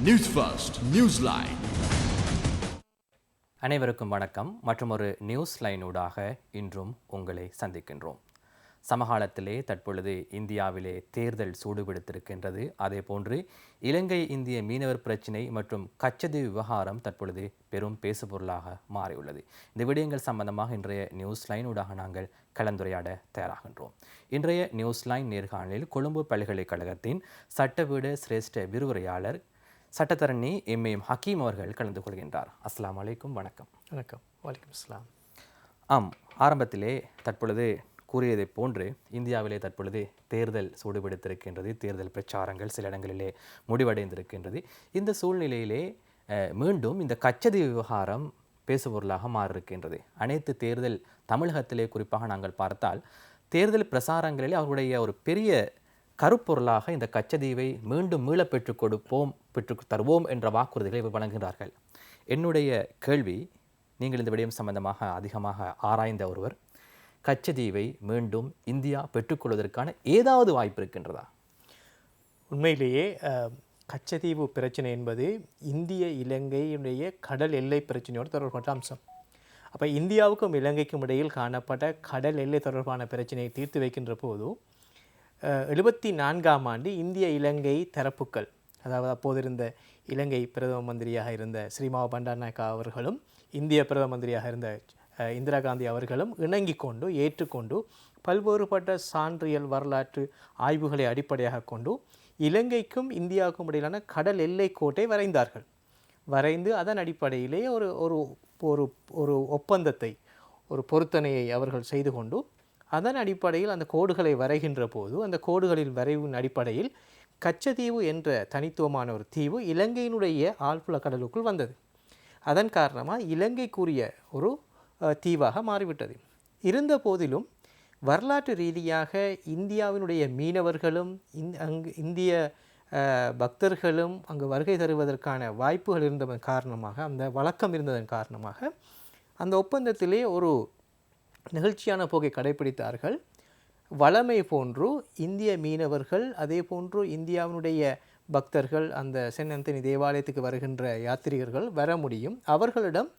News first news line. அனைவருக்கும் வணக்கம். மற்றும் ஒரு நியூஸ் லைனூடாக இன்றும் உங்களை சந்திக்கின்றோம். சமகாலத்திலே தற்பொழுது இந்தியாவிலே தேர்தல் சூடுபிடித்திருக்கின்றது. அதே போன்று இலங்கை இந்திய மீனவர் பிரச்சினை மற்றும் கச்சதீவு விவகாரம் தற்பொழுது பெரும் பேசுபொருளாக மாறியுள்ளது. இந்த விடயங்கள் சம்பந்தமாக இன்றைய நியூஸ் லைனூடாக நாங்கள் கலந்துரையாட தயாராகின்றோம். இன்றைய நியூஸ் லைன் நேர்காணலில் கொழும்பு பல்கலைக்கழகத்தின் சட்டவீட சிரேஷ்ட விரிவுரையாளர் சட்டத்தரணி எம் ஹக்கீம் அவர்கள் கலந்து கொள்கின்றார். அஸ்ஸலாமு அலைக்கும். வணக்கம். வணக்கம். வலைக்கம் அஸ்ஸலாம். ஆரம்பத்திலே தற்பொழுது கூறியதை போன்று இந்தியாவிலே தற்பொழுது தேர்தல் சூடுபிடித்திருக்கின்றது. தேர்தல் பிரச்சாரங்கள் சில இடங்களிலே முடிவடைந்திருக்கின்றது. இந்த சூழ்நிலையிலே மீண்டும் இந்த கச்சதீவு விவகாரம் பேசுபொருளாக மாறியிருக்கின்றது. அனைத்து தேர்தல் தமிழகத்திலே குறிப்பாக நாங்கள் பார்த்தால் தேர்தல் பிரசாரங்களிலே அவருடைய ஒரு பெரிய கருப்பொருளாக இந்த கச்சதீவை மீண்டும் மீள பெற்றுத் தருவோம் என்ற வாக்குறுதிகளை வழங்குகிறார்கள். என்னுடைய கேள்வி, நீங்கள் இந்த விடயம் சம்பந்தமாக அதிகமாக ஆராய்ந்த ஒருவர், கச்சதீவை மீண்டும் இந்தியா பெற்றுக்கொள்வதற்கான ஏதாவது வாய்ப்பு இருக்கின்றதா? உண்மையிலேயே கச்சதீவு பிரச்சனை என்பது இந்திய இலங்கையுடைய கடல் எல்லை பிரச்சனையோடு தொடர்பட்ட அம்சம். அப்போ இந்தியாவுக்கும் இலங்கைக்கும் இடையில் காணப்பட்ட கடல் எல்லை தொடர்பான பிரச்சனையை தீர்த்து வைக்கின்ற போது 74ஆம் ஆண்டு இந்திய இலங்கை தரப்புக்கள், அதாவது அப்போது இருந்த இலங்கை பிரதம மந்திரியாக இருந்த ஸ்ரீமாவோ பண்டாரநாயக்கா அவர்களும் இந்திய பிரதம மந்திரியாக இருந்த இந்திரா காந்தி அவர்களும் இணங்கி கொண்டு ஏற்றுக்கொண்டு பல்வேறுபட்ட சான்றியல் வரலாற்று ஆய்வுகளை அடிப்படையாக கொண்டு இலங்கைக்கும் இந்தியாவுக்கும் இடையிலான கடல் எல்லை கோட்டை வரைந்தார்கள். வரைந்து அதன் அடிப்படையிலே ஒரு ஒரு ஒரு ஒரு ஒப்பந்தத்தை, ஒரு பொருத்தனையை அவர்கள் செய்து கொண்டு அதன் அடிப்படையில் அந்த கோடுகளை வரைகின்ற போது அந்த கோடுகளில் வரைவின் அடிப்படையில் கச்சதீவு என்ற தனித்துவமான ஒரு தீவு இலங்கையினுடைய ஆழ்புல கடலுக்குள் வந்தது. அதன் காரணமாக இலங்கைக்குரிய ஒரு தீவாக மாறிவிட்டது. இருந்த போதிலும் வரலாற்று ரீதியாக இந்தியாவினுடைய மீனவர்களும் இந்திய பக்தர்களும் அங்கு வருகை தருவதற்கான வாய்ப்புகள் இருந்ததன் காரணமாக, அந்த வழக்கம் இருந்ததன் காரணமாக அந்த ஒப்பந்தத்திலே ஒரு நிகழ்ச்சியான போக்கை கடைபிடித்தார்கள். வளமை போன்று இந்திய மீனவர்கள், அதே போன்று இந்தியாவினுடைய பக்தர்கள், அந்த சென்ட் ஆந்தனி தேவாலயத்துக்கு வருகின்ற யாத்திரிகர்கள் வர முடியும். அவர்களிடம்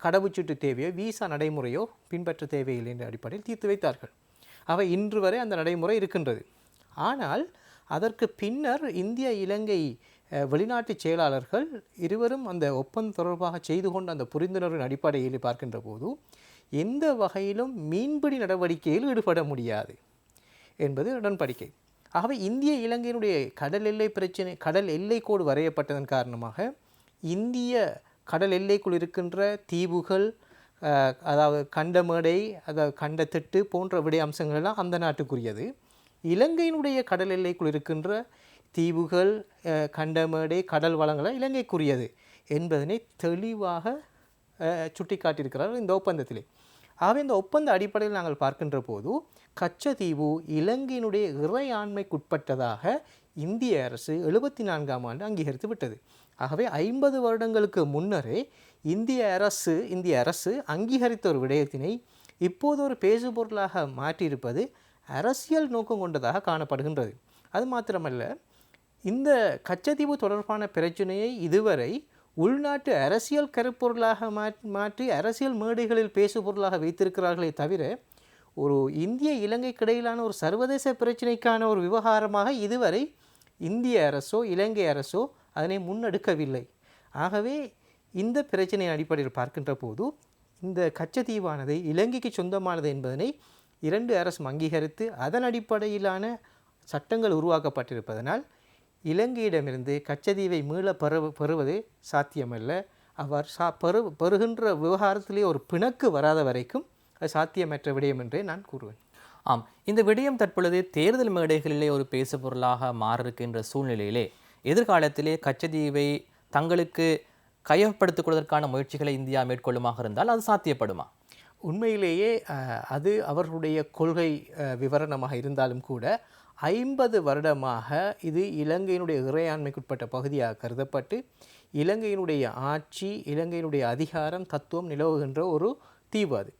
கடவுச்சீட்டு தேவையோ விசா நடைமுறையோ பின்பற்ற தேவையில்லை என்ற அடிப்படையில் தீர்த்து வைத்தார்கள். அவை இன்று வரை அந்த நடைமுறை இருக்கின்றது. ஆனால் அதற்கு பின்னர் இந்திய இலங்கை வெளிநாட்டு செயலாளர்கள் இருவரும் அந்த ஒப்பந்தம் தொடர்பாக செய்து கொண்ட அந்த புரிந்துணர்வின் அடிப்படையில் பார்க்கின்ற போது எந்த வகையிலும் மீன்பிடி நடவடிக்கையில் ஈடுபட முடியாது என்பது உடன்படிக்கை. ஆகவே இந்திய இலங்கையினுடைய கடல் எல்லை பிரச்சனை, கடல் எல்லை கோடு வரையப்பட்டதன் காரணமாக இந்திய கடல் எல்லைக்குள் இருக்கின்ற தீவுகள், அதாவது கண்டமேடை, அதாவது கண்டத்திட்டு போன்ற விடய அம்சங்கள் எல்லாம் அந்த நாட்டுக்குரியது. இலங்கையினுடைய கடல் எல்லைக்குள் இருக்கின்ற தீவுகள், கண்டமேடை, கடல் வளங்கள் இலங்கைக்குரியது என்பதனை தெளிவாக சுட்டிக்காட்டியிருக்கிறார்கள் இந்த ஒப்பந்தத்திலே. ஆகவே இந்த ஒப்பந்த அடிப்படையில் நாங்கள் பார்க்கின்ற போது கச்சதீவு இலங்கையினுடைய இறையாண்மைக்குட்பட்டதாக இந்திய அரசு 74ஆம் ஆண்டு அங்கீகரித்து விட்டது. ஆகவே 50 வருடங்களுக்கு முன்னரே இந்திய அரசு அங்கீகரித்த ஒரு விடயத்தினை இப்போது ஒரு பேசுபொருளாக மாற்றியிருப்பது அரசியல் நோக்கம் கொண்டதாக காணப்படுகின்றது. அது மாத்திரமல்ல, இந்த கச்சதீவு தொடர்பான பிரச்சனையை இதுவரை உள்நாட்டு அரசியல் கருப்பொருளாக மாற்றி அரசியல் மேடைகளில் பேசுபொருளாக வைத்திருக்கிறார்களே தவிர ஒரு இந்திய இலங்கைக்கு இடையிலான ஒரு சர்வதேச பிரச்சனைக்கான ஒரு விவகாரமாக இதுவரை இந்திய அரசோ இலங்கை அரசோ அதனை முன்னெடுக்கவில்லை. ஆகவே இந்த பிரச்சனையின் அடிப்படையில் பார்க்கின்ற போது இந்த கச்சதீவானது இலங்கைக்கு சொந்தமானது என்பதனை 2 அரசும் அங்கீகரித்து அதன் அடிப்படையிலான சட்டங்கள் உருவாக்கப்பட்டிருப்பதனால் இலங்கையிடமிருந்து கச்சதீவை மீள பெறுவது சாத்தியமல்ல. அவர் பெறுகின்ற விவகாரத்திலே ஒரு பிணக்கு வராத வரைக்கும் அது சாத்தியமற்ற விடயம் என்றே நான் கூறுவேன். இந்த விடயம் தற்பொழுது தேர்தல் மேடைகளிலே ஒரு பேசுபொருளாக மாறிருக்கின்ற சூழ்நிலையிலே எதிர்காலத்திலே கச்சதீவை தங்களுக்கு கையகப்படுத்திக் கொள்வதற்கான முயற்சிகளை இந்தியா மேற்கொள்ளுமாக இருந்தால் அது சாத்தியப்படுமா? உண்மையிலேயே அது அவர்களுடைய கொள்கை விவரணமாக இருந்தாலும் கூட 50 வருடமாக இது இலங்கையினுடைய இறையாண்மைக்குட்பட்ட பகுதியாக கருதப்பட்டு இலங்கையினுடைய ஆட்சி, இலங்கையினுடைய அதிகாரம், தத்துவம் நிலவுகின்ற ஒரு தீவு அது.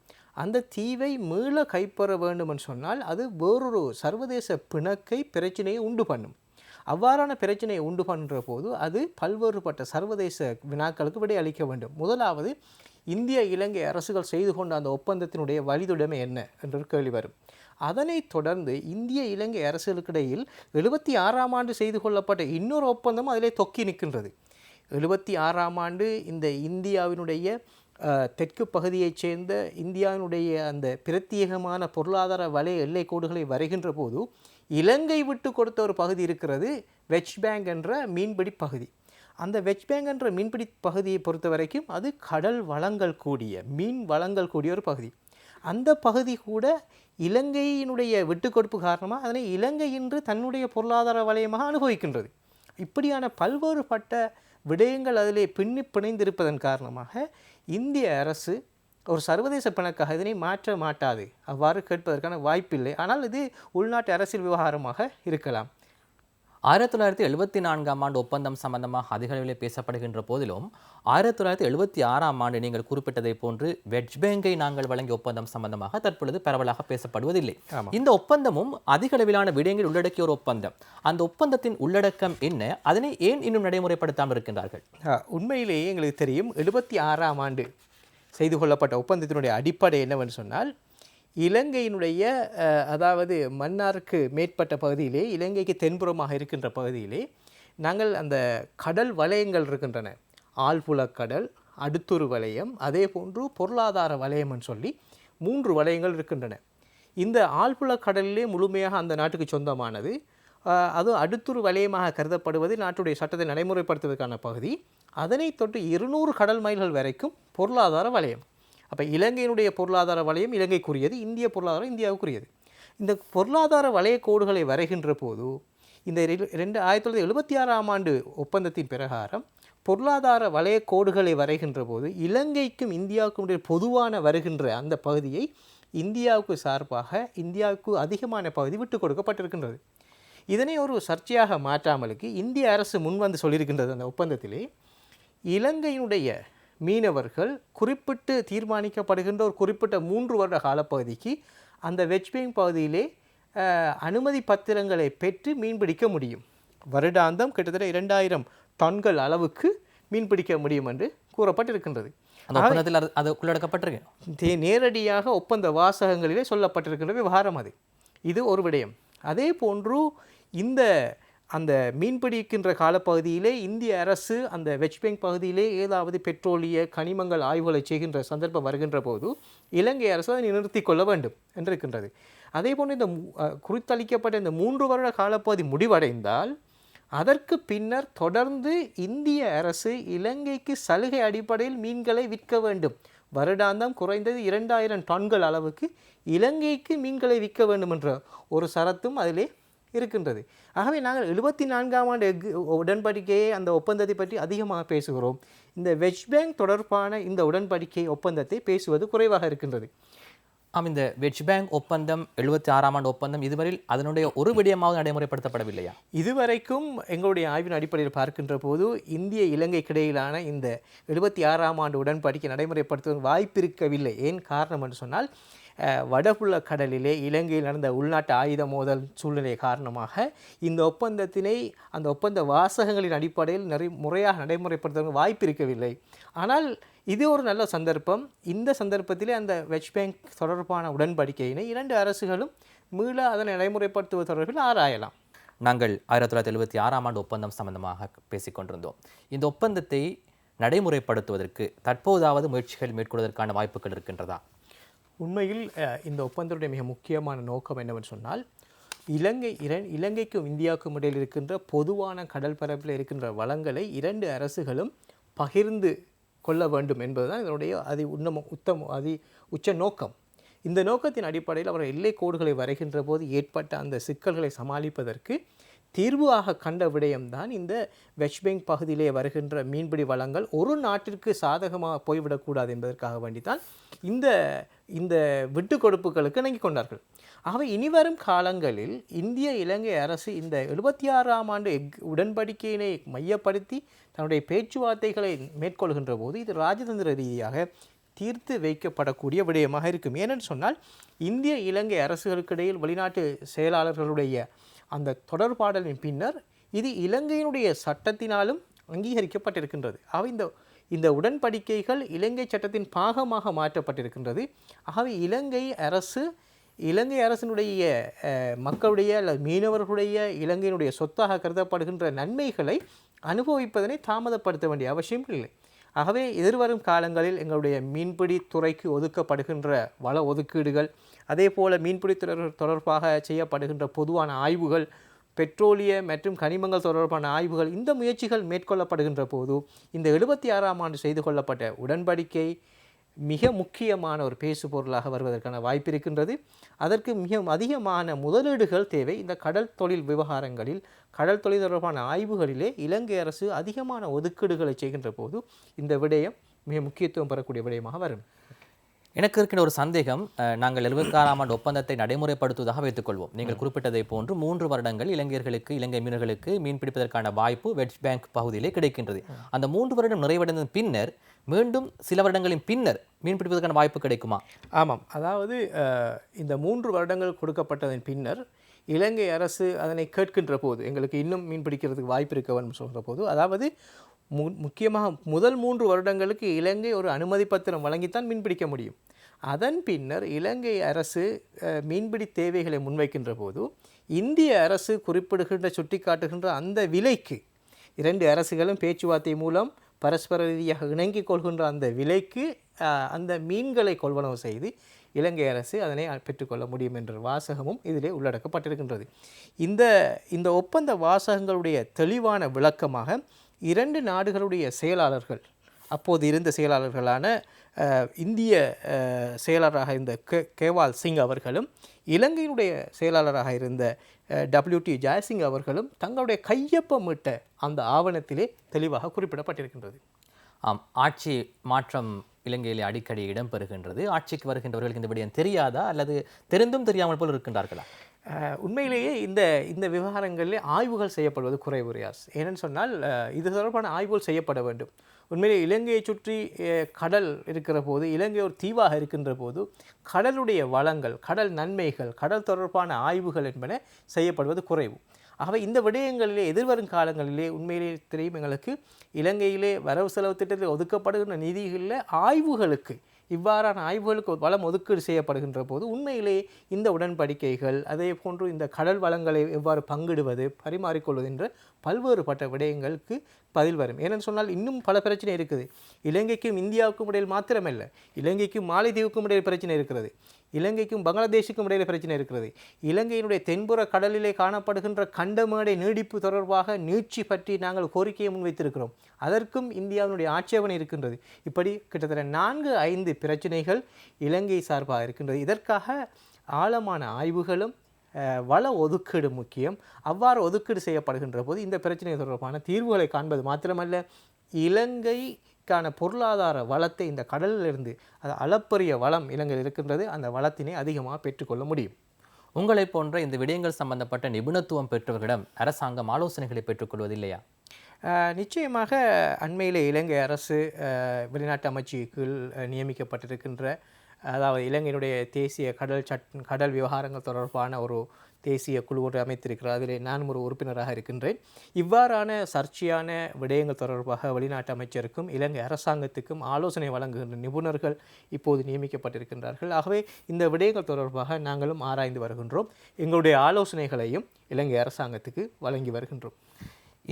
அந்த தீவை மீள கைப்பற்ற வேண்டும் என்று சொன்னால் அது வேறொரு சர்வதேச பிணக்கை பிரச்சனையை உண்டு பண்ணும். அவ்வாறான பிரச்சனையை உண்டு பண்ணுற போது அது பல்வேறுபட்ட சர்வதேச வினாக்களுக்கு விடை அளிக்க வேண்டும். முதலாவது, இந்திய இலங்கை அரசுகள் செய்து கொண்ட அந்த ஒப்பந்தத்தினுடைய வழிதுடைமை என்ன என்ற ஒரு கேள்வி வரும். அதனைத் தொடர்ந்து இந்திய இலங்கை அரசுகளுக்கிடையில் 76ஆம் ஆண்டு செய்து கொள்ளப்பட்ட இன்னொரு ஒப்பந்தம் அதிலே தொக்கி நிற்கின்றது. 76ஆம் ஆண்டு இந்த இந்தியாவினுடைய தெற்கு பகுதியைச் சேர்ந்த இந்தியாவினுடைய அந்த பிரத்யேகமான பொருளாதார வலய எல்லை கோடுகளை வரைகின்ற போது இலங்கை விட்டு கொடுத்த ஒரு பகுதி இருக்கிறது, வெஸ்ட் பேங்க் என்ற மீன்பிடி பகுதி. அந்த வெஸ்ட் பேங்க் என்ற மீன்பிடி பகுதியை பொறுத்த வரைக்கும் அது கடல் வளங்கள் கூடிய, மீன் வளங்கள் கூடிய ஒரு பகுதி. அந்த பகுதி கூட இலங்கையினுடைய விட்டுக்கொடுப்பு காரணமாக அதனை இலங்கை இன்று தன்னுடைய பொருளாதார வலயமாக அனுபவிக்கின்றது. இப்படியான பல்வேறுபட்ட விடயங்கள் அதிலே பிணைந்திருப்பதன் காரணமாக இந்திய அரசு ஒரு சர்வதேச பிணக்காக இதனை மாற்ற மாட்டாது, அவ்வாறு கேட்பதற்கான வாய்ப்பில்லை. ஆனால் இது உள்நாட்டு அரசியல் விவகாரமாக இருக்கலாம். 1974ஆம் ஆண்டு ஒப்பந்தம் சம்பந்தமாக அதிக அளவிலே பேசப்படுகின்ற போதிலும் 1976ஆம் ஆண்டு நீங்கள் குறிப்பிட்டதை போன்று வெஸ்ட் பேங்கை நாங்கள் வழங்கிய ஒப்பந்தம் சம்பந்தமாக தற்பொழுது பரவலாக பேசப்படுவதில்லை. இந்த ஒப்பந்தமும் அதிக அளவிலான விடயங்கள் உள்ளடக்கிய ஒரு ஒப்பந்தம். அந்த ஒப்பந்தத்தின் உள்ளடக்கம் என்ன? அதனை ஏன் இன்னும் நடைமுறைப்படுத்தாமல் இருக்கின்றார்கள்? உண்மையிலேயே எங்களுக்கு தெரியும், 76ஆம் ஆண்டு செய்து கொள்ளப்பட்ட ஒப்பந்தத்தினுடைய அடிப்படை என்னவென்று சொன்னால், இலங்கையினுடைய அதாவது மன்னாருக்கு மேற்பட்ட பகுதியிலே, இலங்கைக்கு தென்புறமாக இருக்கின்ற பகுதியிலே நாங்கள் அந்த கடல் வலயங்கள் இருக்கின்றன. ஆழ்புலக்கடல், அடுத்துரு வலயம், அதே போன்று பொருளாதார வலயம்னு சொல்லி 3 வலயங்கள் இருக்கின்றன. இந்த ஆழ்புலக்கடலிலே முழுமையாக அந்த நாட்டுக்கு சொந்தமானது. அதுவும் அடுத்துரு வலயமாக கருதப்படுவது நாட்டுடைய சட்டத்தை நடைமுறைப்படுத்துவதற்கான பகுதி. அதனை தொட்டு 200 கடல் மைல்கள் வரைக்கும் பொருளாதார வலயம். அப்போ இலங்கையினுடைய பொருளாதார வலயம் இலங்கைக்குரியது, இந்திய பொருளாதாரம் இந்தியாவுக்குரியது. இந்த பொருளாதார வலய கோடுகளை வரைகின்ற போது இந்த 1976ஆம் ஆண்டு ஒப்பந்தத்தின் பிரகாரம் பொருளாதார வலய கோடுகளை வரைகின்ற போது இலங்கைக்கும் இந்தியாவுக்கும் இடையே பொதுவான வருகின்ற அந்த பகுதியை இந்தியாவுக்கு சார்பாக இந்தியாவுக்கு அதிகமான பகுதி விட்டு கொடுக்கப்பட்டிருக்கின்றது. இதனை ஒரு சர்ச்சையாக மாற்றாமலுக்கு இந்திய அரசு முன்வந்து சொல்லியிருக்கின்றது. அந்த ஒப்பந்தத்திலே இலங்கையினுடைய மீனவர்கள் குறிப்பிட்டு தீர்மானிக்கப்படுகின்ற ஒரு குறிப்பிட்ட 3 வருட காலப்பகுதிக்கு அந்த வெஸ்ட் பேங்க் பகுதியிலே அனுமதி பத்திரங்களை பெற்று மீன்பிடிக்க முடியும். வருடாந்தம் கிட்டத்தட்ட 2000 டன்கள் அளவுக்கு மீன்பிடிக்க முடியும் என்று கூறப்பட்டிருக்கின்றது. நேரடியாக ஒப்பந்த வாசகங்களிலே சொல்லப்பட்டிருக்கின்ற விவகாரம் அது. இது ஒரு விடயம். அதே போன்று அந்த மீன்பிடிக்கின்ற காலப்பகுதியிலே இந்திய அரசு அந்த வெஸ்ட் பேங்க் பகுதியிலே ஏதாவது பெட்ரோலிய கனிமங்கள் ஆய்வுகளை செய்கின்ற சந்தர்ப்பம் வருகின்ற போது இலங்கை அரசு அதை நிறுத்தி கொள்ள வேண்டும் என்றிருக்கின்றது. அதே போன்று இந்த குறித்தளிக்கப்பட்ட இந்த 3 வருட காலப்பகுதி முடிவடைந்தால் அதற்கு பின்னர் தொடர்ந்து இந்திய அரசு இலங்கைக்கு சலுகை அடிப்படையில் மீன்களை விற்க வேண்டும். வருடாந்தம் குறைந்தது 2000 டன்கள் அளவுக்கு இலங்கைக்கு மீன்களை விற்க வேண்டும் என்ற ஒரு சரத்தும் அதிலே இருக்கின்றது. ஆகவே நாங்கள் 74ஆம் ஆண்டு உடன்படிக்கையை அந்த ஒப்பந்தத்தை பற்றி அதிகமாக பேசுகிறோம். இந்த வெஸ்ட் பேங்க் தொடர்பான இந்த உடன்படிக்கை ஒப்பந்தத்தை பேசுவது குறைவாக இருக்கின்றது. இந்த வெஸ்ட் பேங்க் ஒப்பந்தம் 76ஆம் ஆண்டு ஒப்பந்தம் இதுவரையில் அதனுடைய ஒரு விடயமாவது நடைமுறைப்படுத்தப்படவில்லையா? இதுவரைக்கும் எங்களுடைய ஆய்வின் அடிப்படையில் பார்க்கின்ற போது இந்திய இலங்கைக்கு இடையிலான இந்த 76ஆம் ஆண்டு உடன்படிக்கை நடைமுறைப்படுத்துவதற்கு வாய்ப்பு இருக்கவில்லை. ஏன் காரணம் என்று சொன்னால், வடபுல கடலிலே இலங்கையில் நடந்த உள்நாட்டு ஆயுத மோதல் சூழ்நிலை காரணமாக இந்த ஒப்பந்தத்தினை அந்த ஒப்பந்த வாசகங்களின் அடிப்படையில் முறையாக நடைமுறைப்படுத்துவதற்கு வாய்ப்பு இருக்கவில்லை. ஆனால் இது ஒரு நல்ல சந்தர்ப்பம். இந்த சந்தர்ப்பத்திலே அந்த வெஸ்ட் பேங்க் தொடர்பான உடன்படிக்கையினை 2 அரசுகளும் மீள அதனை நடைமுறைப்படுத்துவது தொடர்பில் ஆராயலாம். நாங்கள் 1976ஆம் ஆண்டு ஒப்பந்தம் சம்பந்தமாக பேசிக்கொண்டிருந்தோம். இந்த ஒப்பந்தத்தை நடைமுறைப்படுத்துவதற்கு தற்போதாவது முயற்சிகள் மேற்கொள்வதற்கான வாய்ப்புகள் இருக்கின்றதா? உண்மையில் இந்த ஒப்பந்தத்துடைய மிக முக்கியமான நோக்கம் என்னவென்று சொன்னால், இலங்கைக்கும் இந்தியாவுக்கும் இடையில் இருக்கின்ற பொதுவான கடல் பரப்பில் இருக்கின்ற வளங்களை 2 அரசுகளும் பகிர்ந்து கொள்ள வேண்டும் என்பதுதான் இதனுடைய உச்ச நோக்கம். இந்த நோக்கத்தின் அடிப்படையில் அவர் எல்லை கோடுகளை வரைகின்ற போது ஏற்பட்ட அந்த சிக்கல்களை சமாளிப்பதற்கு தீர்வாக கண்ட விடயம்தான் இந்த வெஸ்ட் பேங்க் பகுதியிலே வருகின்ற மீன்பிடி வளங்கள் ஒரு நாட்டிற்கு சாதகமாக போய்விடக்கூடாது என்பதற்காக வேண்டித்தான் இந்த விட்டு கொடுப்புகளுக்கு இணங்கி கொண்டார்கள். ஆகவே இனிவரும் காலங்களில் இந்திய இலங்கை அரசு இந்த 76ஆம் ஆண்டு உடன்படிக்கையினை மையப்படுத்தி தன்னுடைய பேச்சுவார்த்தைகளை மேற்கொள்கின்ற போது இது ராஜதந்திர ரீதியாக தீர்த்து வைக்கப்படக்கூடிய விடயமாக இருக்கும். ஏனென்று சொன்னால், இந்திய இலங்கை அரசுகளுக்கிடையில் வெளிநாட்டு செயலாளர்களுடைய அந்த தொடர்பாடலின் பின்னர் இது இலங்கையினுடைய சட்டத்தினாலும் அங்கீகரிக்கப்பட்டிருக்கின்றது. ஆகவே இந்த உடன்படிக்கைகள் இலங்கை சட்டத்தின் பாகமாக மாற்றப்பட்டிருக்கின்றது. ஆகவே இலங்கை அரசினுடைய மக்களுடைய அல்லது மீனவர்களுடைய இலங்கையினுடைய சொத்தாக கருதப்படுகின்ற நன்மைகளை அனுபவிப்பதனை தாமதப்படுத்த வேண்டிய அவசியம் இல்லை. ஆகவே எதிர்வரும் காலங்களில் எங்களுடைய மீன்பிடி துறைக்கு ஒதுக்கப்படுகின்ற வள ஒதுக்கீடுகள், அதே போல் மீன்பிடி தொடர்பாக செய்யப்படுகின்ற பொதுவான ஆய்வுகள், பெட்ரோலிய மற்றும் கனிமங்கள் தொடர்பான ஆய்வுகள், இந்த முயற்சிகள் மேற்கொள்ளப்படுகின்ற போது இந்த 76ஆம் ஆண்டு செய்து கொள்ளப்பட்ட உடன்படிக்கை மிக முக்கியமான ஒரு பேசு பொருளாக வருவதற்கான வாய்ப்பு இருக்கின்றது. அதற்கு மிக அதிகமான முதலீடுகள் தேவை. இந்த கடல் தொழில் விவகாரங்களில், கடல் தொழில் தொடர்பான ஆய்வுகளிலே இலங்கை அரசு அதிகமான ஒதுக்கீடுகளை செய்கின்ற போது இந்த விடயம் மிக முக்கியத்துவம் பெறக்கூடிய விடயமாக வரும். எனக்கு இருக்கின்ற ஒரு சந்தேகம், நாங்கள் 76ஆம் ஆண்டு ஒப்பந்தத்தை நடைமுறைப்படுத்துவதாக வைத்துக்கொள்வோம். நீங்கள் குறிப்பிட்டதை போன்று 3 வருடங்கள் இலங்கை மீனவர்களுக்கு மீன் பிடிப்பதற்கான வாய்ப்பு வெஸ்ட் பேங்க் பகுதியிலே கிடைக்கின்றது. அந்த 3 வருடம் நிறைவடைந்த பின்னர் மீண்டும் சில வருடங்களின் பின்னர் மீன் பிடிப்பதற்கான வாய்ப்பு கிடைக்குமா? ஆமாம், அதாவது இந்த 3 வருடங்கள் கொடுக்கப்பட்டதன் பின்னர் இலங்கை அரசு அதனை கேட்கின்ற போது, எங்களுக்கு இன்னும் மீன் பிடிக்கிறதுக்கு வாய்ப்பு இருக்கவன்னு சொல்கிற போது, அதாவது முக்கியமாக முதல் 3 வருடங்களுக்கு இலங்கை ஒரு அனுமதி பத்திரம் வழங்கித்தான் மீன்பிடிக்க முடியும். அதன் பின்னர் இலங்கை அரசு மீன்பிடி தேவைகளை முன்வைக்கின்ற போது இந்திய அரசு குறிப்பிடுகின்ற சுட்டிக்காட்டுகின்ற அந்த விலைக்கு 2 அரசுகளும் பேச்சுவார்த்தை மூலம் பரஸ்பர ரீதியாக இணங்கிக் கொள்கின்ற அந்த விலைக்கு அந்த மீன்களை கொள்வனவு செய்து இலங்கை அரசு அதனை பெற்றுக்கொள்ள முடியும் என்ற வாசகமும் இதிலே உள்ளடக்கப்பட்டிருக்கின்றது. இந்த ஒப்பந்த வாசகங்களுடைய தெளிவான விளக்கமாக 2 நாடுகளுடைய செயலாளர்கள், அப்போது இருந்த செயலாளர்களான இந்திய செயலாளராக இருந்த கேவால் சிங் அவர்களும் இலங்கையினுடைய செயலாளராக இருந்த WT ஜெயசிங் அவர்களும் தங்களுடைய கையொப்பமிட்ட அந்த ஆவணத்திலே தெளிவாக குறிப்பிடப்பட்டிருக்கின்றது. ஆம், ஆட்சி மாற்றம் இலங்கையிலே அடிக்கடி இடம்பெறுகின்றது. ஆட்சிக்கு வருகின்றவர்களுக்கு இந்த விடயம் தெரியாதா அல்லது தெரிந்தும் தெரியாமல் போல் இருக்கின்றார்களா? உண்மையிலேயே இந்த விவகாரங்களில் ஆய்வுகள் செய்யப்படுவது குறைவு ரியாஸ். ஏனென்னு சொன்னால் இது தொடர்பான ஆய்வுகள் செய்யப்பட வேண்டும். உண்மையிலே இலங்கையை சுற்றி கடல் இருக்கிற போது, இலங்கை ஒரு தீவாக இருக்கின்ற போது கடலுடைய வளங்கள், கடல் நன்மைகள், கடல் தொடர்பான ஆய்வுகள் என்பன செய்யப்படுவது குறைவு. ஆகவே இந்த விடயங்களிலே எதிர்வரும் காலங்களிலே உண்மையிலே தெரியும் எங்களுக்கு, இலங்கையிலே வரவு செலவு திட்டத்தில் ஒதுக்கப்படுகின்ற நிதிகளில் ஆய்வுகளுக்கு, இவ்வாறான ஆய்வுகளுக்கு வளம் ஒதுக்கீடு செய்யப்படுகின்ற போது உண்மையிலேயே இந்த உடன்படிக்கைகள், அதே போன்று இந்த கடல் வளங்களை எவ்வாறு பங்கிடுவது, பரிமாறிக்கொள்வது என்ற பல்வேறுபட்ட விடயங்களுக்கு பதில் வரும். ஏனென்று சொன்னால் இன்னும் பல பிரச்சனை இருக்குது. இலங்கைக்கும் இந்தியாவுக்கும் இடையில் மாத்திரமல்ல, இலங்கைக்கும் மாலைதீவுக்கும் இடையில் பிரச்சனை இருக்கிறது, இலங்கைக்கும் பங்களாதேஷுக்கும் இடையில் பிரச்சனை இருக்கிறது. இலங்கையினுடைய தென்புற கடலிலே காணப்படுகின்ற கண்டமேடை நீடிப்பு தொடர்பாக நீட்சி பற்றி நாங்கள் கோரிக்கையை முன்வைத்திருக்கிறோம். அதற்கும் இந்தியாவினுடைய ஆட்சேபனை இருக்கின்றது. இப்படி கிட்டத்தட்ட 4-5 பிரச்சனைகள் இலங்கை சார்பாக இருக்கின்றது. இதற்காக ஆழமான ஆய்வுகளும் வள ஒதுக்கீடு முக்கியம். அவ்வாறு ஒதுக்கீடு செய்யப்படுகின்ற போது இந்த பிரச்சனை தொடர்பான தீர்வுகளை காண்பது மாத்திரமல்ல, இலங்கைக்கான பொருளாதார வளத்தை இந்த கடலிலிருந்து, அது அளப்பரிய வளம் இலங்கையில் இருக்கின்றது, அந்த வளத்தினை அதிகமாக பெற்றுக்கொள்ள முடியும். உங்களை போன்ற இந்த விடயங்கள் சம்பந்தப்பட்ட நிபுணத்துவம் பெற்றவர்களிடம் அரசாங்கம் ஆலோசனைகளை பெற்றுக்கொள்வதில்லையா? நிச்சயமாக அண்மையிலே இலங்கை அரசு வெளிநாட்டு அமைச்சுக்கு நியமிக்கப்பட்டிருக்கின்ற, அதாவது இலங்கையினுடைய தேசிய கடல் விவகாரங்கள் தொடர்பான ஒரு தேசிய குழு ஒன்று அமைத்திருக்கிறார். அதில் நான் ஒரு உறுப்பினராக இருக்கின்றேன். இவ்வாறான சர்ச்சையான விடயங்கள் தொடர்பாக வெளிநாட்டு அமைச்சருக்கும் இலங்கை அரசாங்கத்துக்கும் ஆலோசனை வழங்குகின்ற நிபுணர்கள் இப்போது நியமிக்கப்பட்டிருக்கின்றார்கள். ஆகவே இந்த விடயங்கள் தொடர்பாக நாங்களும் ஆராய்ந்து வருகின்றோம். எங்களுடைய ஆலோசனைகளையும் இலங்கை அரசாங்கத்துக்கு வழங்கி வருகின்றோம்.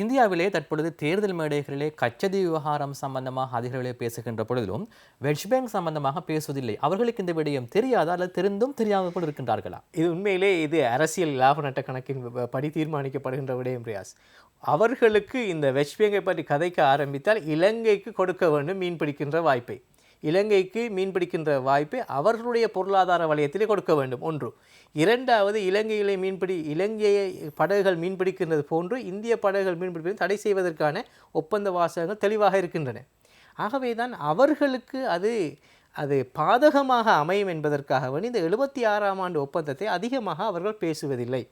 இந்தியாவிலே தற்பொழுது தேர்தல் மேடைகளிலே கச்சதீவு விவகாரம் சம்பந்தமாக அதிகாரிகளே பேசுகின்ற பொழுதிலும் வெஸ்ட் பேங்க் சம்பந்தமாக பேசுவதில்லை. அவர்களுக்கு இந்த விடயம் தெரியாதா அல்லது தெரிந்தும் தெரியாமல் போல் இருக்கின்றார்களா? இது உண்மையிலே இது அரசியல் லாப நட்ட கணக்கின் படி தீர்மானிக்கப்படுகின்ற விடயம் ரியாஸ். அவர்களுக்கு இந்த வெஸ்ட் பேங்கை பற்றி கதைக்க ஆரம்பித்தால் இலங்கைக்கு கொடுக்க வேண்டும் மீன்பிடிக்கின்ற வாய்ப்பை, இலங்கைக்கு மீன்பிடிக்கின்ற வாய்ப்பை அவர்களுடைய பொருளாதார வலயத்திலே கொடுக்க வேண்டும். ஒன்று. இரண்டாவது, இலங்கையிலே இலங்கையை படகுகள் மீன்பிடிக்கின்றது போன்று இந்திய படகுகள் மீன்பிடிப்பதை தடை செய்வதற்கான ஒப்பந்த வாசகங்கள் தெளிவாக இருக்கின்றன. ஆகவே தான் அவர்களுக்கு அது பாதகமாக அமையும் என்பதற்காக வேண்டி இந்த 76ஆம் ஆண்டு ஒப்பந்தத்தை அதிகமாக அவர்கள் பேசுவதில்லை.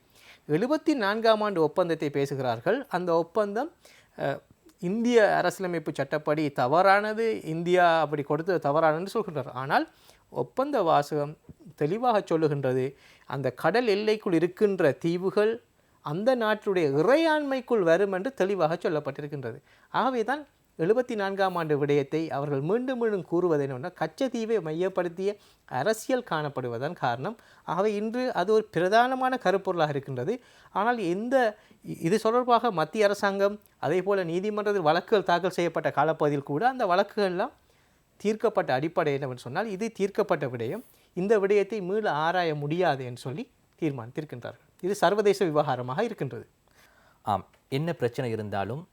74ஆம் ஆண்டு ஒப்பந்தத்தை பேசுகிறார்கள். அந்த ஒப்பந்தம் இந்திய அரசியலமைப்பு சட்டப்படி தவறானது, இந்தியா அப்படி கொடுத்தது தவறானது சொல்கின்றார். ஆனால் ஒப்பந்த வாசகம் தெளிவாக சொல்லுகின்றது, அந்த கடல் எல்லைக்குள் இருக்கின்ற தீவுகள் அந்த நாட்டுடைய இறையாண்மைக்குள் வரும் என்று தெளிவாக சொல்லப்பட்டிருக்கின்றது. ஆகவே தான் 74ஆம் ஆண்டு விடயத்தை அவர்கள் மீண்டும் மீண்டும் கூறுவது என்னென்னா, கச்சத்தீவை மையப்படுத்திய அரசியல் காணப்படுவதன் காரணம். ஆகவே இன்று அது ஒரு பிரதானமான கருப்பொருளாக இருக்கின்றது. ஆனால் இது தொடர்பாக மத்திய அரசாங்கம் அதே போல் நீதிமன்றத்தில் வழக்குகள் தாக்கல் செய்யப்பட்ட காலப்பகுதியில் கூட அந்த வழக்குகள்லாம் தீர்க்கப்பட்ட அடிப்படை என்னவென்று சொன்னால், இது தீர்க்கப்பட்ட விடயம், இந்த விடயத்தை மீள ஆராய முடியாது என்று சொல்லி தீர்மானித்திருக்கின்றார்கள். இது சர்வதேச விவகாரமாக இருக்கின்றது. ஆம், என்ன பிரச்சனை இருந்தாலும்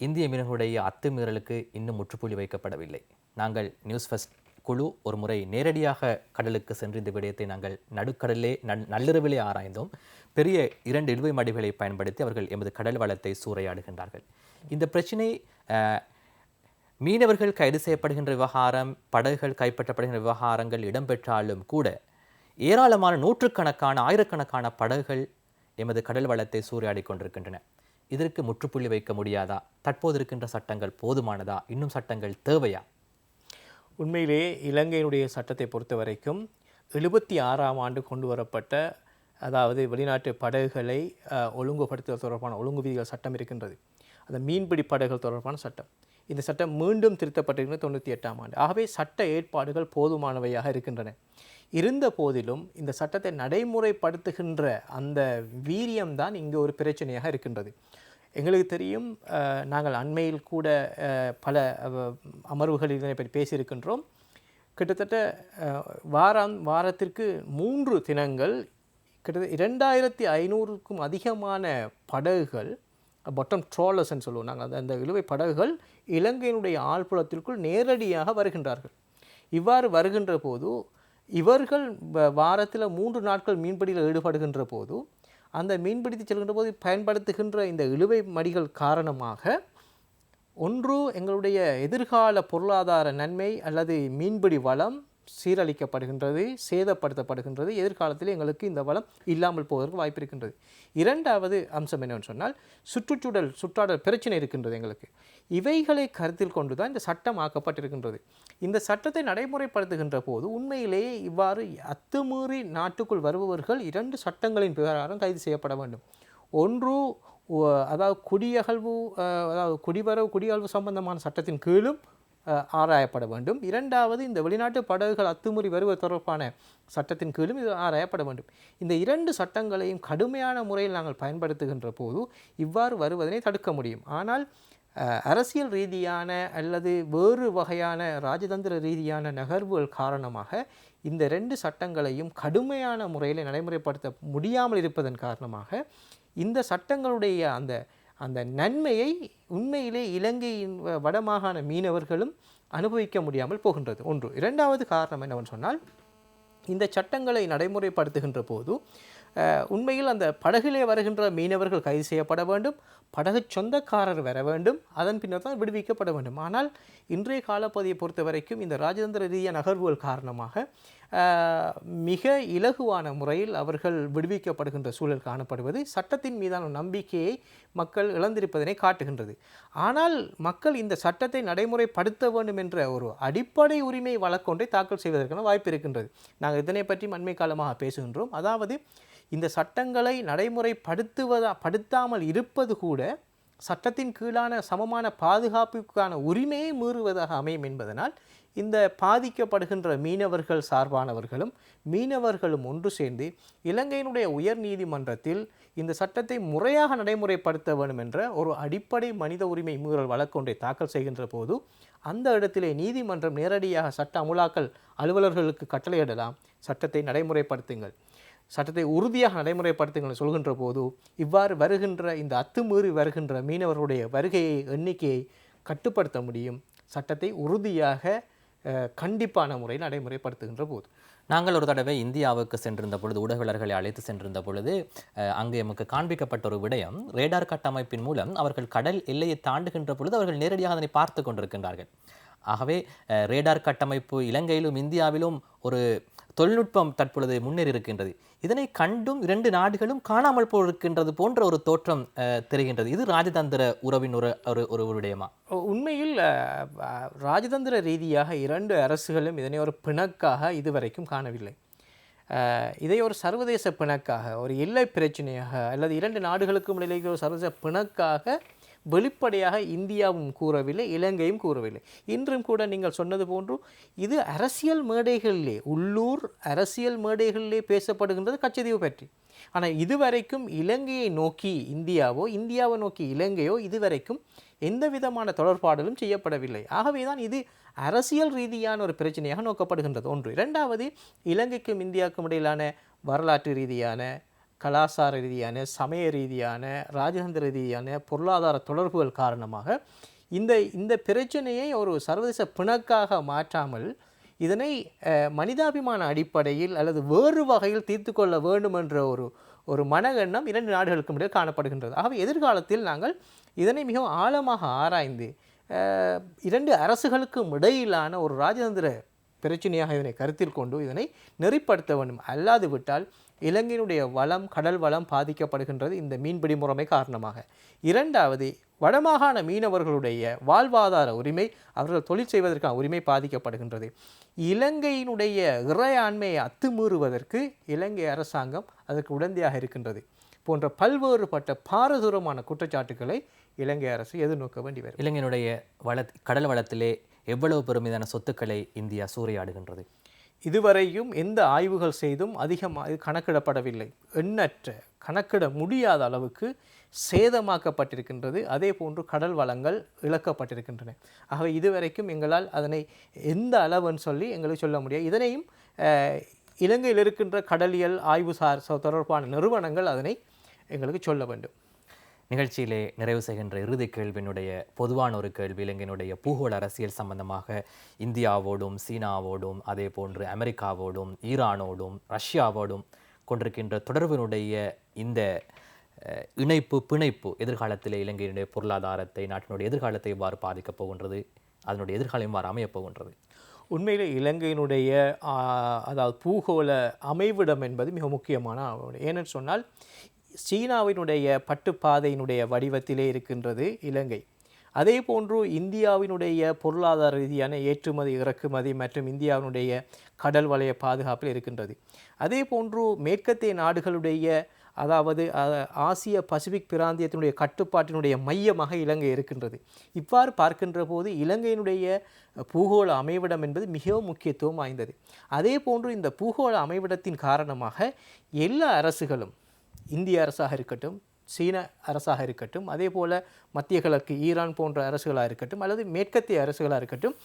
இந்திய மீனவர்களுடைய அத்துமீறலுக்கு இன்னும் முற்றுப்புள்ளி வைக்கப்படவில்லை. நாங்கள் நியூஸ் ஃபர்ஸ்ட் குழு ஒரு முறை நேரடியாக கடலுக்கு சென்று இந்த விடயத்தை நாங்கள் நடுக்கடலே நள்ளிரவிலே ஆராய்ந்தோம். பெரிய 2 இழுவை மடிகளை பயன்படுத்தி அவர்கள் எமது கடல் வளத்தை சூறையாடுகின்றார்கள். இந்த பிரச்சனை மீனவர்கள் கைது செய்யப்படுகின்ற விவகாரம், படகுகள் கைப்பற்றப்படுகின்ற விவகாரங்கள் இடம்பெற்றாலும் கூட ஏராளமான நூற்றுக்கணக்கான ஆயிரக்கணக்கான படகுகள் எமது கடல் வளத்தை சூறையாடி கொண்டிருக்கின்றன. இதற்கு முற்றுப்புள்ளி வைக்க முடியாதா? தற்போது இருக்கின்ற சட்டங்கள் போதுமானதா? இன்னும் சட்டங்கள் தேவையா? உண்மையிலேயே இலங்கையினுடைய சட்டத்தை பொறுத்த வரைக்கும் 76ஆம் ஆண்டு கொண்டு வரப்பட்ட, அதாவது வெளிநாட்டு படகுகளை ஒழுங்குபடுத்துவது தொடர்பான ஒழுங்கு விதிகள் சட்டம் இருக்கின்றது. அந்த மீன்பிடி படகுகள் தொடர்பான சட்டம். இந்த சட்டம் மீண்டும் திருத்தப்பட்டிருக்கிற 98ஆம் ஆண்டு. ஆகவே சட்ட ஏற்பாடுகள் போதுமானவையாக இருக்கின்றன. இருந்த போதிலும் இந்த சட்டத்தை நடைமுறைப்படுத்துகின்ற அந்த வீரியம்தான் இங்கு ஒரு பிரச்சனையாக இருக்கின்றது. எங்களுக்கு தெரியும், நாங்கள் அண்மையில் கூட பல அமர்வுகளில் இதனை பற்றி பேசியிருக்கின்றோம். கிட்டத்தட்ட வாரத்திற்கு 3 தினங்கள் கிட்டத்தட்ட 2500க்கும் அதிகமான படகுகள், பாட்டம் ட்ராலர்ஸ்ன்னு சொல்லுவோம் நாங்கள், அந்த இழுவை படகுகள் இலங்கையினுடைய ஆழ்புலத்திற்குள் நேரடியாக வருகின்றார்கள். இவ்வாறு வருகின்ற போது இவர்கள் வாரத்தில் 3 நாட்கள் மீன்பிடியில் ஈடுபடுகின்ற போது, அந்த மீன்பிடித்து செல்கின்ற போது பயன்படுத்துகின்ற இந்த இழுவை மடிகள் காரணமாக ஒன்று எங்களுடைய எதிர்கால பொருளாதார நன்மை அல்லது மீன்பிடி வளம் சீரழிக்கப்படுகின்றது, சேதப்படுத்தப்படுகின்றது. எதிர்காலத்தில் எங்களுக்கு இந்த வளம் இல்லாமல் போவதற்கு வாய்ப்பு இருக்கின்றது. இரண்டாவது அம்சம் என்னவென்று சொன்னால், சுற்றாடல் பிரச்சனை இருக்கின்றது எங்களுக்கு. இவைகளை கருத்தில் கொண்டு தான் இந்த சட்டம் ஆக்கப்பட்டிருக்கின்றது. இந்த சட்டத்தை நடைமுறைப்படுத்துகின்ற போது உண்மையிலேயே இவ்வாறு அத்துமீறி நாட்டுக்குள் வருபவர்கள் 2 சட்டங்களின் பிரகாரம் கைது செய்யப்பட வேண்டும். ஒன்று, அதாவது குடியகழ்வு சம்பந்தமான சட்டத்தின் கீழும் ஆராயப்பட வேண்டும். இரண்டாவது, இந்த வெளிநாட்டு படகுகள் அத்துமீறி வருவது தொடர்பான சட்டத்தின் கீழும் இது ஆராயப்பட வேண்டும். இந்த 2 சட்டங்களையும் கடுமையான முறையில் நாங்கள் பயன்படுத்துகின்ற போது இவ்வாறு வருவதனை தடுக்க முடியும். ஆனால் அரசியல் ரீதியான அல்லது வேறு வகையான ராஜதந்திர ரீதியான நகர்வுகள் காரணமாக இந்த 2 சட்டங்களையும் கடுமையான முறையில் நடைமுறைப்படுத்த முடியாமல் இருப்பதன் காரணமாக இந்த சட்டங்களுடைய அந்த நன்மையை உண்மையிலே இலங்கையின் வடமாகாண மீனவர்களும் அனுபவிக்க முடியாமல் போகின்றது. ஒன்று. இரண்டாவது காரணம் என்னவென்று சொன்னால், இந்த சட்டங்களை நடைமுறைப்படுத்துகின்ற போது உண்மையில் அந்த படகிலே வருகின்ற மீனவர்கள் கைது செய்யப்பட வேண்டும், படகு சொந்தக்காரர் வர வேண்டும், அதன் பின்னர் தான் விடுவிக்கப்பட வேண்டும். ஆனால் இன்றைய காலப்பகுதியை பொறுத்த வரைக்கும் இந்த ராஜதந்திர ரீதியான நகர்வுகள் காரணமாக மிக இலகுவான முறையில் அவர்கள் விடுவிக்கப்படுகின்ற சூழல் காணப்படுவது சட்டத்தின் மீதான நம்பிக்கையை மக்கள் இழந்திருப்பதனை காட்டுகின்றது. ஆனால் மக்கள் இந்த சட்டத்தை நடைமுறைப்படுத்த வேண்டும் என்ற ஒரு அடிப்படை உரிமை வழக்கொன்றை தாக்கல் செய்வதற்கான வாய்ப்பு இருக்கின்றது. நாங்கள் இதனை பற்றி அண்மை காலமாக பேசுகின்றோம். அதாவது இந்த சட்டங்களை நடைமுறைப்படுத்தாமல் இருப்பது கூட சட்டத்தின் கீழான சமமான பாதுகாப்புக்கான உரிமையை மீறுவதாக அமையும் என்பதனால் இந்த பாதிக்கப்படுகின்ற மீனவர்கள் சார்பானவர்களும் மீனவர்களும் ஒன்று சேர்ந்து இலங்கையினுடைய உயர் நீதிமன்றத்தில் இந்த சட்டத்தை முறையாக நடைமுறைப்படுத்த வேண்டும் என்ற ஒரு அடிப்படை மனித உரிமை மீறல் வழக்கொன்றை தாக்கல் செய்கின்ற போது அந்த இடத்திலே நீதிமன்றம் நேரடியாக சட்ட அமுலாக்கல் அலுவலர்களுக்கு கட்டளையிடலாம், சட்டத்தை நடைமுறைப்படுத்துங்கள், சட்டத்தை உறுதியாக நடைமுறைப்படுத்துங்கள் சொல்கின்ற போது இவ்வாறு வருகின்ற இந்த அத்துமீறி வருகின்ற மீனவர்களுடைய எண்ணிக்கையை கட்டுப்படுத்த முடியும், சட்டத்தை உறுதியாக கண்டிப்பான முறையில் நடைமுறைப்படுத்துகின்ற போது. நாங்கள் ஒரு தடவை இந்தியாவுக்கு சென்றிருந்த பொழுது, ஊடகவியலாளர்களை அழைத்து சென்றிருந்த பொழுது அங்கே நமக்கு காண்பிக்கப்பட்ட ஒரு விடயம், ரேடார் கட்டமைப்பின் மூலம் அவர்கள் கடல் எல்லையை தாண்டுகின்ற பொழுது அவர்கள் நேரடியாக அதனை பார்த்து கொண்டிருக்கின்றார்கள். ஆகவே ரேடார் கட்டமைப்பு இலங்கையிலும் இந்தியாவிலும் ஒரு தொழில்நுட்பம் தற்பொழுது முன்னேறி இருக்கின்றது. இதனை கண்டும் 2 நாடுகளும் காணாமல் போயிருக்கின்றது போன்ற ஒரு தோற்றம் தெரிகின்றது. இது ராஜதந்திர உறவின் ஒரு விடயமா? உண்மையில் ராஜதந்திர ரீதியாக 2 அரசுகளும் இதனை ஒரு பிணக்காக இதுவரைக்கும் காணவில்லை. இதை ஒரு சர்வதேச பிணக்காக, ஒரு எல்லை பிரச்சனையாக அல்லது இரண்டு நாடுகளுக்கும் இடையிலே ஒரு சர்வதேச பிணக்காக வெளிப்படையாக இந்தியாவும் கூறவில்லை, இலங்கையும் கூறவில்லை. இன்றும் கூட நீங்கள் சொன்னது போன்று இது அரசியல் மேடைகளிலே, உள்ளூர் அரசியல் மேடைகளிலே பேசப்படுகின்றது கச்சத்தீவு பற்றி. ஆனால் இதுவரைக்கும் இலங்கையை நோக்கி இந்தியாவோ, இந்தியாவை நோக்கி இலங்கையோ இதுவரைக்கும் எந்த விதமான தொடர்பாடலும் செய்யப்படவில்லை. ஆகவே தான் இது அரசியல் ரீதியான ஒரு பிரச்சனையாக நோக்கப்படுகின்றது. ஒன்று. இரண்டாவது, இலங்கைக்கும் இந்தியாவுக்கும் இடையிலான வரலாற்று ரீதியான, கலாச்சார ரீதியான, சமய ரீதியான, ராஜதந்திர ரீதியான, பொருளாதார தொடர்புகள் காரணமாக இந்த பிரச்சனையை ஒரு சர்வதேச பிணக்காக மாற்றாமல் இதனை மனிதாபிமான அடிப்படையில் அல்லது வேறு வகையில் தீர்த்து கொள்ள வேண்டும் என்ற ஒரு மன எண்ணம் இரண்டு நாடுகளுக்கும் இடையே காணப்படுகின்றது. ஆகவே எதிர்காலத்தில் நாங்கள் இதனை மிகவும் ஆழமாக ஆராய்ந்து இரண்டு அரசுகளுக்கும் இடையிலான ஒரு ராஜதந்திர பிரச்சனையாக இதனை கருத்தில் கொண்டு இதனை நெறிப்படுத்த வேண்டும். அல்லாது விட்டால் இலங்கையினுடைய வளம், கடல் வளம் பாதிக்கப்படுகின்றது இந்த மீன்பிடி முறைமை காரணமாக. இரண்டாவது, வடமாகாண மீனவர்களுடைய வாழ்வாதார உரிமை, அவர்கள் தொழில் செய்வதற்கான உரிமை பாதிக்கப்படுகின்றது. இலங்கையினுடைய இறையாண்மையை அத்துமீறுவதற்கு இலங்கை அரசாங்கம் அதற்கு உடந்தையாக இருக்கின்றது போன்ற பல்வேறுபட்ட பாரதூரமான குற்றச்சாட்டுக்களை இலங்கை அரசு எதிர்நோக்க வேண்டி வரும். இலங்கையினுடைய கடல் வளத்திலே எவ்வளவு பெருமிதான சொத்துக்களை இந்தியா சூறையாடுகின்றது? இதுவரையும் எந்த ஆய்வுகள் செய்தும் அதிகமாக கணக்கிடப்படவில்லை. எண்ணற்ற, கணக்கிட முடியாத அளவுக்கு சேதமாக்கப்பட்டிருக்கின்றது. அதே போன்று கடல் வளங்கள் இழக்கப்பட்டிருக்கின்றன. ஆகவே இதுவரைக்கும் எங்களால் அதனை எந்த அளவுன்னு சொல்லி எங்களுக்கு சொல்ல முடியாது. இதனையும் இலங்கையில் இருக்கின்ற கடலியல் ஆய்வு தொடர்பான நிறுவனங்கள் அதனை எங்களுக்கு சொல்ல வேண்டும். நிகழ்ச்சியிலே நிறைவு செய்கின்ற இறுதி கேள்வியினுடைய பொதுவான ஒரு கேள்வி, இலங்கையினுடைய பூகோள அரசியல் சம்பந்தமாக இந்தியாவோடும், சீனாவோடும், அதே போன்று அமெரிக்காவோடும், ஈரானோடும், ரஷ்யாவோடும் கொண்டிருக்கின்ற தொடர்பினுடைய இந்த பிணைப்பு எதிர்காலத்திலே இலங்கையினுடைய பொருளாதாரத்தை, நாட்டினுடைய எதிர்காலத்தை எவ்வாறு பாதிக்கப் போகின்றது, அதனுடைய எதிர்காலம் எவ்வாறு அமையப் போகின்றது? உண்மையில் இலங்கையினுடைய அதாவது பூகோள அமைவிடம் என்பது மிக முக்கியமான. ஏனென்று சொன்னால் சீனாவினுடைய பட்டுப்பாதையினுடைய வடிவத்திலே இருக்கின்றது இலங்கை. அதே போன்று இந்தியாவினுடைய பொருளாதார ரீதியான ஏற்றுமதி, இறக்குமதி மற்றும் இந்தியாவினுடைய கடல் வலய பாதுகாப்பில் இருக்கின்றது. அதே போன்று மேற்கத்திய நாடுகளுடைய, அதாவது ஆசிய பசிபிக் பிராந்தியத்தினுடைய கட்டுப்பாட்டினுடைய மையமாக இலங்கை இருக்கின்றது. இவ்வாறு பார்க்கின்ற போது இலங்கையினுடைய பூகோள அமைவிடம் என்பது மிகவும் முக்கியத்துவம் வாய்ந்தது. அதே போன்று இந்த பூகோள அமைவிடத்தின் காரணமாக எல்லா அரசுகளும், இந்திய அரசாக இருக்கட்டும், சீன அரசாக இருக்கட்டும், அதே போல் மத்திய கிழக்கு ஈரான் போன்ற அரசுகளாக இருக்கட்டும், அல்லது மேற்கத்திய அரசுகளாக இருக்கட்டும்,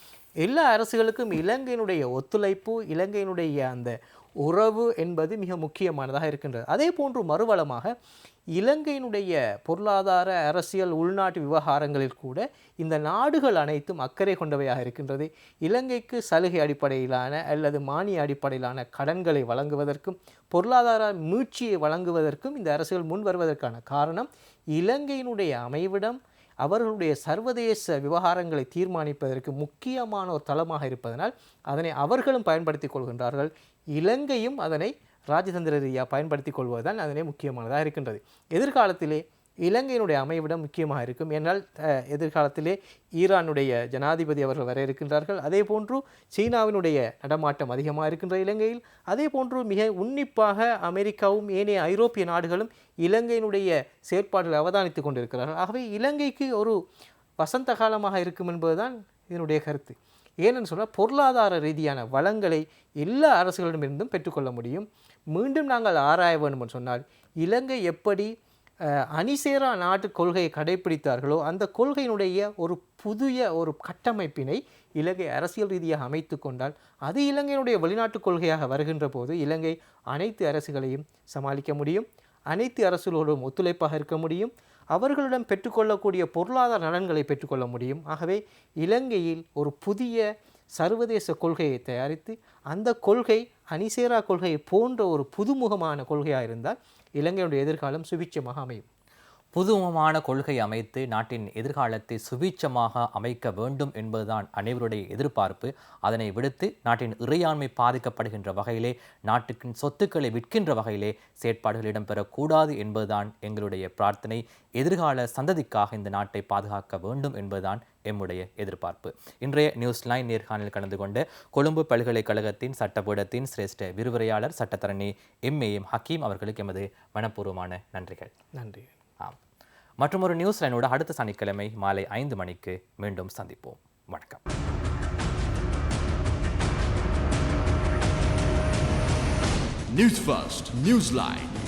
எல்லா அரசுகளுக்கும் இலங்கையினுடைய ஒத்துழைப்பு, இலங்கையினுடைய அந்த உறவு என்பது மிக முக்கியமானதாக இருக்கின்றது. அதே போன்று மறுவளமாக இலங்கையினுடைய பொருளாதார, அரசியல், உள்நாட்டு விவகாரங்களில் கூட இந்த நாடுகள் அனைத்தும் அக்கறை கொண்டவையாக இருக்கின்றது. இலங்கைக்கு சலுகை அடிப்படையிலான அல்லது மானிய அடிப்படையிலான கடன்களை வழங்குவதற்கும், பொருளாதார மீட்சியை வழங்குவதற்கும் இந்த அரசுகள் முன் வருவதற்கான காரணம் இலங்கையினுடைய அமைவிடம் அவர்களுடைய சர்வதேச விவகாரங்களை தீர்மானிப்பதற்கு முக்கியமான ஒரு தளமாக இருப்பதனால் அதனை அவர்களும் பயன்படுத்திக் கொள்கின்றார்கள். இலங்கையும் அதனை ராஜதந்திர ரீதியாக பயன்படுத்திக் கொள்வதுதான் அதனை முக்கியமானதாக இருக்கின்றது. எதிர்காலத்திலே இலங்கையினுடைய அமைவிடம் முக்கியமாக இருக்கும். ஏனால் எதிர்காலத்திலே ஈரானுடைய ஜனாதிபதி அவர்கள் வர இருக்கின்றார்கள். அதே போன்று சீனாவினுடைய நடமாட்டம் அதிகமாக இருக்கின்ற இலங்கையில், அதே போன்று மிக உன்னிப்பாக அமெரிக்காவும் ஏனைய ஐரோப்பிய நாடுகளும் இலங்கையினுடைய செயற்பாடுகளை அவதானித்து கொண்டிருக்கிறார்கள். ஆகவே இலங்கைக்கு ஒரு வசந்த காலமாக இருக்கும் என்பதுதான் இதனுடைய கருத்து. ஏனென்று சொன்னால் பொருளாதார ரீதியான வளங்களை எல்லா அரசுகளிடமிருந்தும் பெற்றுக்கொள்ள முடியும். மீண்டும் நாங்கள் ஆராய வேண்டும் என்று சொன்னால் இலங்கை எப்படி அணிசேரா நாட்டு கொள்கையை கடைபிடித்தார்களோ அந்த கொள்கையினுடைய ஒரு புதிய ஒரு கட்டமைப்பினை இலங்கை அரசியல் ரீதியாக அமைத்து கொண்டால் அது இலங்கையினுடைய வெளிநாட்டு கொள்கையாக வருகின்ற போது இலங்கை அனைத்து அரசுகளையும் சமாளிக்க முடியும், அனைத்து அரசுகளோடும் ஒத்துழைப்பாக இருக்க முடியும், அவர்களிடம் பெற்றுக்கொள்ளக்கூடிய பொருளாதார நலன்களை பெற்றுக்கொள்ள முடியும். ஆகவே இலங்கையில் ஒரு புதிய சர்வதேச கொள்கையை தயாரித்து அந்த கொள்கை அணிசேரா கொள்கையை போன்ற ஒரு புதுமுகமான கொள்கையாக இருந்தால் இலங்கையுடைய எதிர்காலம் சுபிட்சமாக அமையும். புதுமமான கொள்கை அமைத்து நாட்டின் எதிர்காலத்தை சுபீட்சமாக அமைக்க வேண்டும் என்பதுதான் அனைவருடைய எதிர்பார்ப்பு. அதனை விடுத்து நாட்டின் இறையாண்மை பாதிக்கப்படுகின்ற வகையிலே, நாட்டுக்கு சொத்துக்களை விற்கின்ற வகையிலே செயற்பாடுகள் இடம்பெறக்கூடாது என்பதுதான் எங்களுடைய பிரார்த்தனை. எதிர்கால சந்ததிக்காக இந்த நாட்டை பாதுகாக்க வேண்டும் என்பதுதான் எம்முடைய எதிர்பார்ப்பு. இன்றைய நியூஸ் லைன் நேர்காணலில் கலந்து கொண்ட கொழும்பு பல்கலைக்கழகத்தின் சட்டப்பீடத்தின் சிரேஷ்ட விரிவுரையாளர் சட்டத்தரணி எம் ஹக்கீம் அவர்களுக்கு எமது மனப்பூர்வமான நன்றிகள். நன்றி. மற்றும் ஒரு நியூஸ் லைனோட அடுத்த சனிக்கிழமை மாலை 5 மணிக்கு மீண்டும் சந்திப்போம். வணக்கம். News First, Newsline.